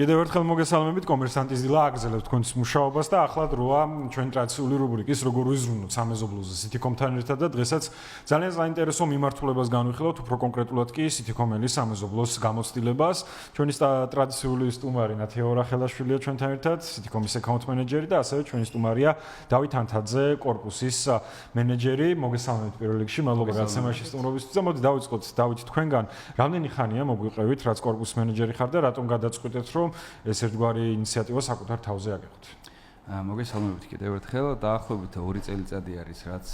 კიდევ ერთხელ მოგესალმებით კომერსანტის დილა აგრძელებთ თქვენს მუშაობას და ახლა დროა ჩვენ ტრადიციული რუბრიკის როგორ ვიზრუნოთ სამეზობლოზე სიტიკომთან ერთად და დღესაც ძალიან საინტერესო მიმართულებას განვიხილავთ უფრო კონკრეტულად კი სიტიკომელის სამეზობლოს გამოცდილებას. ჩვენი ტრადიციული სტუმარი ნათია ორახელაშვილია ჩვენთან ერთად, სიტიკომის აკაუნტ მენეჯერი და ასევე ჩვენი სტუმარია დავით ანთაძე, კორპუსის მენეჯერი. მოგესალმებით პირველ რიგში, მადლობა გაცემაში სტუმრობისთვის და მოდი დავიწყოთ დავით თქვენგან. Რამდენი ხანია მოგვიყევით, რაც კორპუსის მენეჯერი ხარ და რატომ გადაწყვიტეთ რომ ეს ერთგვარი ინიციატივა საკუთარ თავზე აგეხოთ. მოგესალმებით კიდევ ერთხელ, დაახლოებით 2 წელიწადი არის, რაც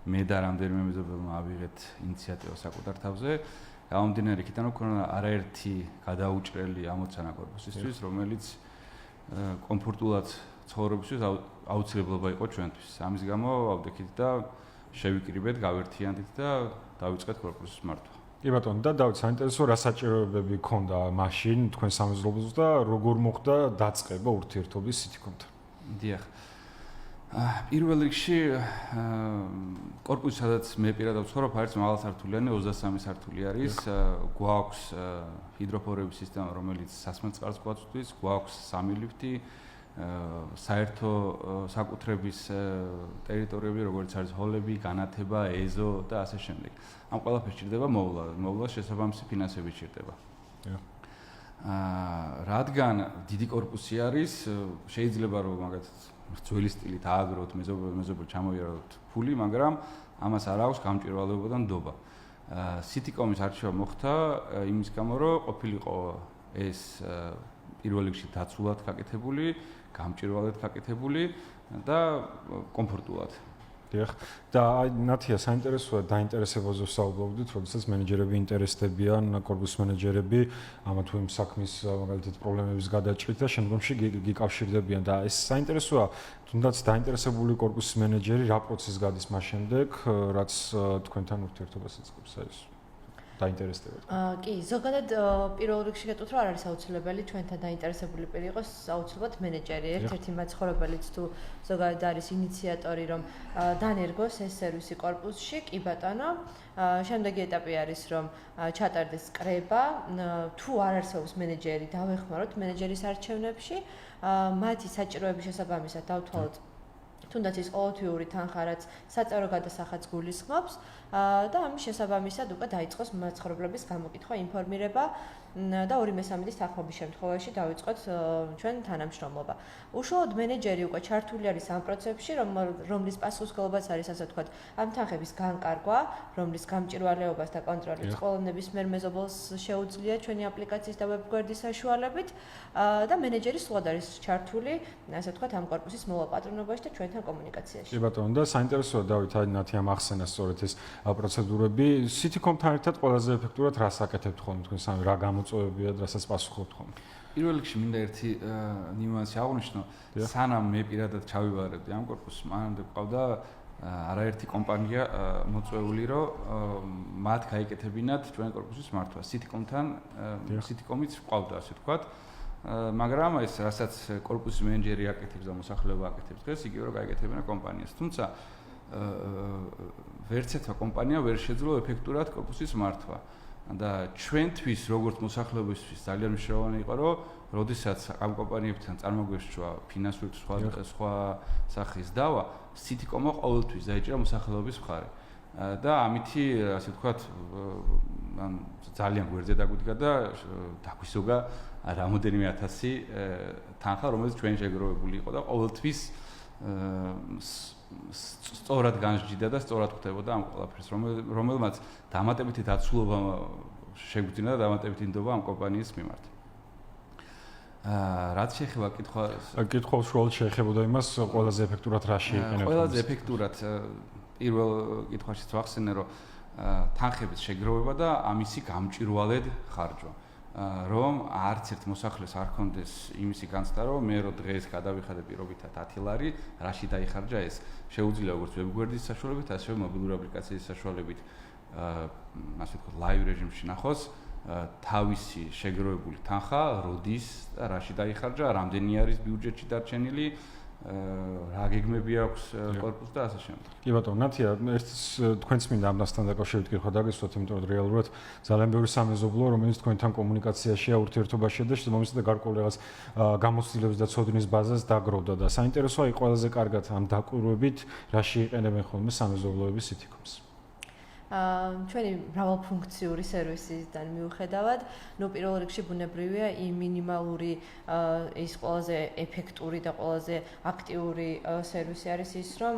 მე და რამდენიმე მეზობელმა ავიღეთ ინიციატივა საკუთარ თავზე. გამომდინარე იქიდან, რომ არაერთი გადაუჭრელი ამოცანა კორპუსისთვის, რომელიც კომფორტულად ცხოვრებისთვის აუცილებლობა იყო ჩვენთვის. ამის გამო ავდექით და შევიკრიბეთ, გავერთიანდით და დავიწყეთ კორპუსის მართვა. კი ბატონო, და დავით, საინტერესო რა საჭიროებები ჰქონდა მაშინ თქვენ სამეზობლოზე და როგორ მოხდა დაწყება ურთიერთობის სიტიკომთან? დიახ. პირველ რიგში კორპუსი, სადაც მე პირადად ვცხოვრობ, არის მაღალსართულიანი 23 სართული არის. გვაქვს ჰიდროფორების სისტემა, რომელიც სასმელ წყალს გვაწვდის, გვაქვს 3 ლიფტი, საერთო საკუთრების ტერიტორიები, როგორც არის ჰოლები, განათება, ეზო და ასე შემდეგ. ამ ყველაფერს სჭირდება მოვლა. მოვლა შესაბამისი ფინანსები სჭირდება. რადგან დიდი კორპუსი არის, შეიძლება რომ მაგათაც ძველი სტილით ააგროთ, მეზობელ ჩამოიაროთ ფული, მაგრამ ამას არ აქვს გამჭვირვალეობა და ნდობა. სიტიკომის არჩევა მოხდა იმის გამო, რომ ყოფილიყო ეს პირველ რიგში დაცულად გაკეთებული, გამჭვირვალედ გაკეთებული და კომფორტულად. დიახ. და ნათია, საინტერესოა დაინტერესებაზე ვსაუბრობდით, როდესაც მენეჯერები ინტერესდებიან, კორპუსის მენეჯერები ამა თუ იმ საქმის მაგალითად პრობლემების გადაჭრით და შემდგომში გიკავშირდებიან და ეს საინტერესოა, თუნდაც დაინტერესებული კორპუსის მენეჯერი რა პროცესს გადის მას შემდეგ, რაც თქვენთან ურთიერთობას იწყებს ეს დაინტერესდება. კი, ზოგადად პირველ რიგში გეტყვით, რომ არ არის აუცილებელი ჩვენთან დაინტერესებული პირი იყოს აუცილებლად მენეჯერი. ერთ-ერთი მაცხოვრებელიც თუ ზოგადად არის ინიციატორი, რომ დანერგოს ეს სერვისი კორპუსში, კი ბატონო. შემდეგი ეტაპი არის, რომ ჩატარდეს კრება, თუ არ არსებობს მენეჯერი, დავეხმაროთ მენეჯერის არჩევნებში, მათი საჭიროების შესაბამისად დავთვალოთ თუნდაც ის ყოველთვიური თანხა, რაც საწერო გადასახადს გულისხმობს და ამის შესაბამისად უკვე დაიწყოს მაცხოვრებლების გამოკითხვა, ინფორმირება და 2/3 თანხმობის შემთხვევაში დავიწყოთ ჩვენ თანამშრომლობა. უშუალოდ მენეჯერი უკვე ჩართული არის ამ პროცესში, რომლის პასუხისმგებლობაც არის, ასე ვთქვათ, ამ თანხების განკარგვა, რომლის გამჭვირვალეობას და კონტროლიც ყოველ ნებისმიერ მეზობელს შეუძლია ჩვენი აპლიკაციის და ვებგვერდის საშუალებით და მენეჯერი სულად არის ჩართული, ასე ვთქვათ, ამ კორპუსის მოვაპატრონებაში და ჩვენთან კომუნიკაციაში. კი ბატონო, და საინტერესოა დავით, ნათია ახსენა სწორედ ეს პროცედურები. სიტიკომთან ერთად ყველაზე ეფექტურად რას აკეთებთ ხოლმე თქვენ სამი, რა გამოწვევებია და რასაც პასუხობთ ხოლმე? პირველ რიგში მინდა ერთი ნიუანსი აღვნიშნო, სანამ მე პირადად ჩავივარებდი ამ კორპუსს, მანამდე ყავდა არაერთი კომპანია მოწვეული, რომ მათ გაიკეთებინათ ჩვენი კორპუსის მართვა. სიტიკომიც ყავდა, ასე ვთქვათ. მაგრამ ეს რასაც კორპუსის მენეჯერი აკეთებს და მოსახლეობა აკეთებს დღეს, იგივე რომ გაიკეთებინა კომპანიას. თუმცა ვერც ერთმა კომპანიამ ვერ შეძლო ეფექტურად კორპუსის მართვა. და ჩვენთვის, როგორც მოსახლეობისთვის, ძალიან მნიშვნელოვანი იყო, რომ როდესაც ამ კომპანიებთან წარმოგვეშვა ფინანსური სხვა სახის დავა, სიტიკომმა ყოველთვის დაიჭირა მოსახლეობის მხარე. და ამითი, ასე ვთქვათ, ძალიან გვერდზე დაგვიდგა და დაგვისოგა რამოდენიმე ათასი თანხა, რომელიც ჩვენ შეგროვებული იყო და ყოველთვის სწორად განსჯიდა და სწორად ხვდებოდა ამ ყველაფერს, რომელმაც დამატებითი დაცულობა შეგვიძინა და დამატებითი ნდობა ამ კომპანიის მიმართ. რაც შეეხება კითხვა უშუალოდ შეეხებოდა იმას, ყველაზე ეფექტურად რა შეიყენებთ? ყველაზე ეფექტურად პირველ კითხვაშიც ვახსენე, რომ თანხების შეგროვება და ამისი გამჭვირვალედ ხარჯვა. რომ არც ერთ მოსახლეს არ ქონდეს იმისი განცდა, რომ მე რო დღეს გადავიხადე პირობითად 10 ლარი, რაში დაიხარჯა ეს. შეუძლია როგორც ვებგვერდის საშუალებით, ასევე მობილური აპლიკაციის საშუალებით, ასე ვთქვათ, ლაივ რეჟიმში ნახოს თავისი შეგროვებული თანხა, როდის და რაში დაიხარჯა, რამდენი არის ბიუჯეტში დარჩენილი რა გეგმები აქვს корпуს და ასე შემდეგ. კი ბატონო, ნათია, ერთ თქვენც მინდა ამასთან დაკავშირებით კითხვა დაგესვათ, იმიტომ რომ რეალურად ძალიან ბევრი სამეზობლოა, რომელიც თქვენთან კომუნიკაციაშია, ურთიერთობაშია და შემომიცა და გარკვეული რაღაც გამოცდილების და ცოდნის ბაზას დაგროვდა და საინტერესოა იქ ყველაზე კარგად ამ დაკვირვებით, რაში იყენებენ ხოლმე სამეზობლოების ითიკომს. ჩვენი მრავალფუნქციური სერვისიდან მიუხედავად, პირველ რიგში ბუნებრივია იმ მინიმალური ის ყველაზე ეფექტური და ყველაზე აქტიური სერვისი არის ის, რომ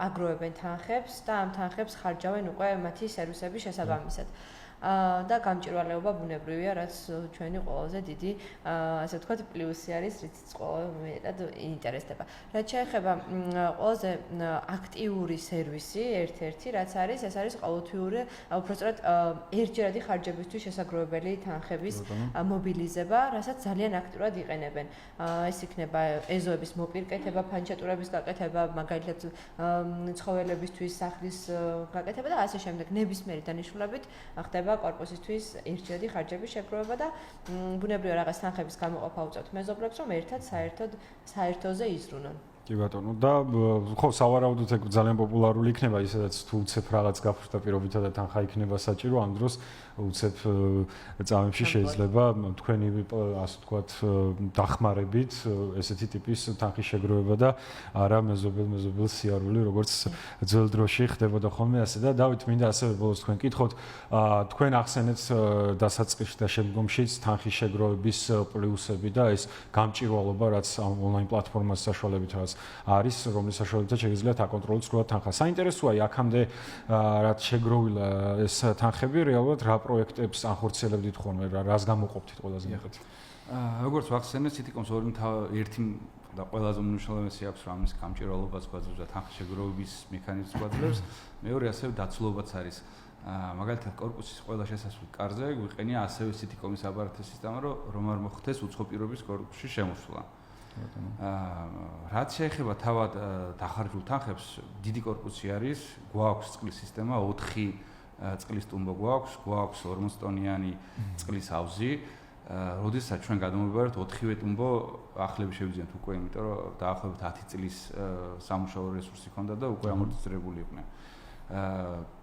აგროვებენ თანხებს და ამ თანხებს ხარჯავენ უკვე მათი სერვისების შესაბამისად. და გამჭვირვალეობა ბუნებრივია, რაც ჩვენი ყველაზე დიდი, ასე ვთქვათ, პლუსი არის, რითიც მეტად ინტერესდება. რაც შეეხება ყველაზე აქტიური სერვისი, ერთ-ერთი, რაც არის, ეს არის ყოველთვიური, უпростоრად ერთჯერადი ხარჯებისთვის შესაძლებელი თანხების მობილიზება, რასაც ძალიან აქტიურად იყენებენ. ეს იქნება ეზოების მოპირკეთება, ფანჩატურების გაკეთება, მაგალითად ცხოველებისთვის სახლის გაკეთება და ასე შემდეგ. ნებისმიერი დანიშნულებით ხდება корпуსისთვის ერთჯერადი ხარჯების შეგროვება და ბუნებრივია რაღაც თანხების გამოყოფა უწევთ მეზობლებს, რომ ერთად საერთოზე იზრუნონ. კი ბატონო, და ხო, სავარაუდოდ ეგ ძალიან პოპულარული იქნება, ისედაც თუ უცებ რაღაც გაფრთხილდა პირობითა და თანხა იქნება საჭირო, ამ დროს უცებ წამებში შეიძლება თქვენი ასე ვთქვათ დახმარებით ესეთი ტიპის თანხის შეგროვება და არა მეზობელ სიარული, როგორც ძველ დროში ხდებოდა ხოლმე ასე და დავით მინდა ასევე ბოლოს თქვენ კითხოთ, თქვენ ახსენეთ დასაწყისში და შემდგომშიც თანხის შეგროვების პლუსები და ეს გამჭვირვალობა, რაც ონლაინ პლატფორმას საშუალებით რაც არის, რომლის საშუალებითაც შეგიძლიათ აკონტროლოთ სრულად თანხა. საინტერესოა აქამდე რაც შეგროვილა ეს თანხები რეალურად რა პროექტებს ახორციელებდით ხოლმე, რას გამოყოფთით ყველაზე მეტად? როგორც ვახსენე, Citycom-ს ერთი და ყველაზე მნიშვნელოვანი აქვს, რომ ამის გამჭვირვალობას გვაძლევს და თანხის შეგროვების მექანიზმს გვაძლევს. მეორე ასევე დაცულობაც არის. მაგალითად, корпуსის ყველა შესასვლელ კარზე გვიყენია ასევე Citycom-ის აბარათე სისტემა, რომ არ მოხდეს უცხო პირობის корпуსში შემოსვლა. რაც შეეხება თავად დახარჯულ თანხებს, დიდი корпуსი არის, გვაქვს წყლის სისტემა, 4 წყლის ტუმბო გვაქვს 40 ტონიანი წყლის ავზი. როდესაც ჩვენ გადმოვიბარეთ 4-ვე ტუმბო ახლები შევიძინეთ უკვე, იმიტომ რომ დაახლოებით 10 წლის სამუშაო რესურსი ჰქონდა და უკვე ამორტიზირებული იყვნენ.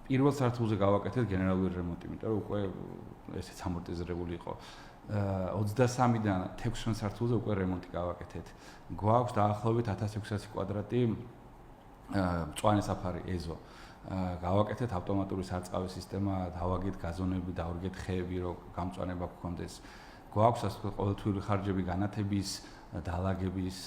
პირველ სართულზე გავაკეთეთ გენერალური რემონტი, იმიტომ რომ უკვე ესეც ამორტიზირებული იყო. 23-დან 16 სართულზე უკვე რემონტი გავაკეთეთ. გვაქვს დაახლოებით 1600 კვადრატი მწვანე საფარი ეზო. გავაკეთეთ ავტომატური სარწყავი სისტემა, დავაგეთ გაზონები, დავაგეთ ხეები, რომ გამწვანება გქონდეს. გვაქვს ასე ვთქვათ ყოველთვიური ხარჯები განათების, დალაგების,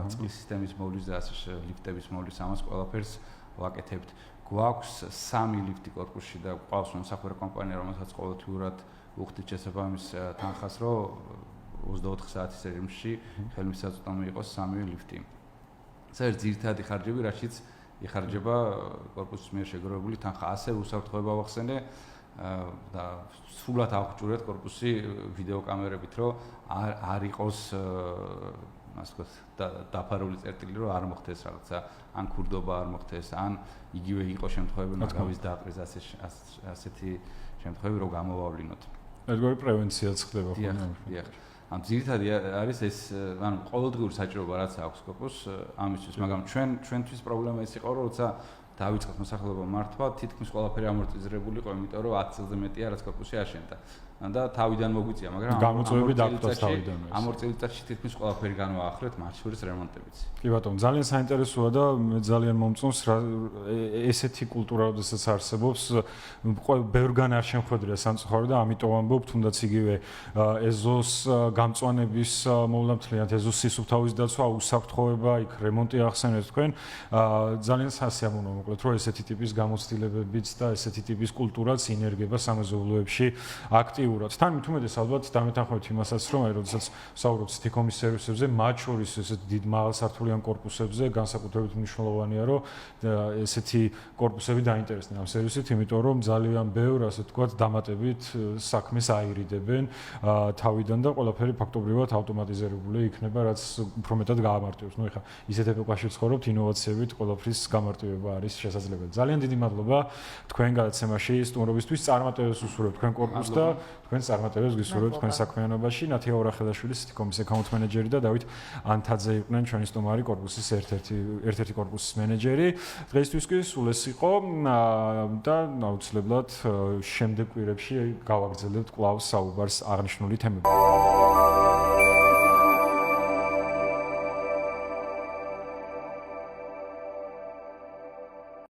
წყლის სისტემის მოვლის და ასე ლიფტების მოვლის, ამას ყველაფერს ვაკეთებთ. გვაქვს 3 ლიფტი корпуსში და გვყავს მომსახურე კომპანია, რომელსაც ყოველთვიურად უხდით შესაბამის თანხას, რომ 24 საათის რეჟიმში ხელმისაწვდომი იყოს 3 ლიფტი. ეს არის ძირითადი ხარჯები, რაშიც იხარჯება корпуსის მიერ შეგროვებული თანხა. ასე უსაფრთხოება ვახსენე და სრულად აღჭურვეთ корпуსი ვიდეო კამერებით, რომ არ იყოს ასე ვთქვათ დაფარული წერტილი, რომ არ მოხდეს რაღაცა, ან ქურდობა არ მოხდეს, ან იგივე იყო შემთხვევები, მაგავის დაყრეს ასეთი შემთხვევები, რომ გამოვავლინოთ. ერთგვარი პრევენციაც ხდება ხოლმე. დიახ. ამ ძირითადი არის ეს, ანუ ყოველდღიური საჭიროება რაც აქვს корпуს ამისთვის, მაგრამ ჩვენთვის პრობლემა ის იყო, რომ როცა დავიწყეთ მოსახლეობა მართვა, თითქმის ყველაფერი ამორტიზირებული იყო, იმიტომ რომ 10 წელზე მეტია რაც корпуსი აშენდა. და თავიდან მოგვიწია, მაგრამ გამოწვევები დაგვწევს თავიდან. ამ 2 წელიწადში თითქმის ყველაფერი განვაახლეთ, მათ შორის რემონტებიც. კი ბატონო, ძალიან საინტერესოა და მე ძალიან მომწონს ესეთი კულტურა, როდესაც არსებობს, ბევრგან არ შემხვედრია სამწუხაროდ და ამიტომ ამბობ, თუნდაც იგივე ეზოს გამწვანების მოვლენათლიანად, ეზოს სისუფთავის დაცვა, უსაფრთხოება, იქ რემონტი ახსენეთ თქვენ, ძალიან სასიამოვნოა მოკლედ, რომ ესეთი ტიპის გამოცდილებებიც და ესეთი ტიპის კულტურაც ინერგება სამეზობლოებში აქტიურად. თან მithumedes ალბათ დამეთანხმებით იმასაც, რომ როდესაც ვსაუბრობთ Citycom-ის სერვისებზე, მათ შორის ესეთ დიდ მაღალსართულიან корпуსებზე განსაკუთრებით მნიშვნელოვანია, რომ ესეთი корпуსები დაინტერესდნენ ამ სერვისით, იმიტომ რომ ძალიან ბევრ, ასე ვთქვათ, დამატებით საქმეს აირიდებენ თავიდან და ყველაფერი ფაქტობრივად ავტომატიზირებული იქნება, რაც უფრო მეტად გაამარტივებს. ნუ ეხლა ისეთ ეპოქაში ვცხოვრობთ, ინოვაციებით ყველაფრის გამარტივება არის შესაძლებელი. ძალიან დიდი მადლობა თქვენ გადაცემაში სტუმრობისთვის, წარმატებებს უსურვებ თქვენ корпуს და თქვენს წარმატებებს გისურვებთ თქვენ საქმიანობაში. ნათია ორახელაშვილი, სიტიკომის account manager და დავით ანთაძე იყვნენ ჩვენი სტუმარი, კორპუსის ერთ-ერთი კორპუსის მენეჯერი. დღეისთვის კი სულ ეს იყო და აუცილებლად შემდეგ კვირებში გავაგრძელებთ კვლავ საუბარს აღნიშნული თემებზე.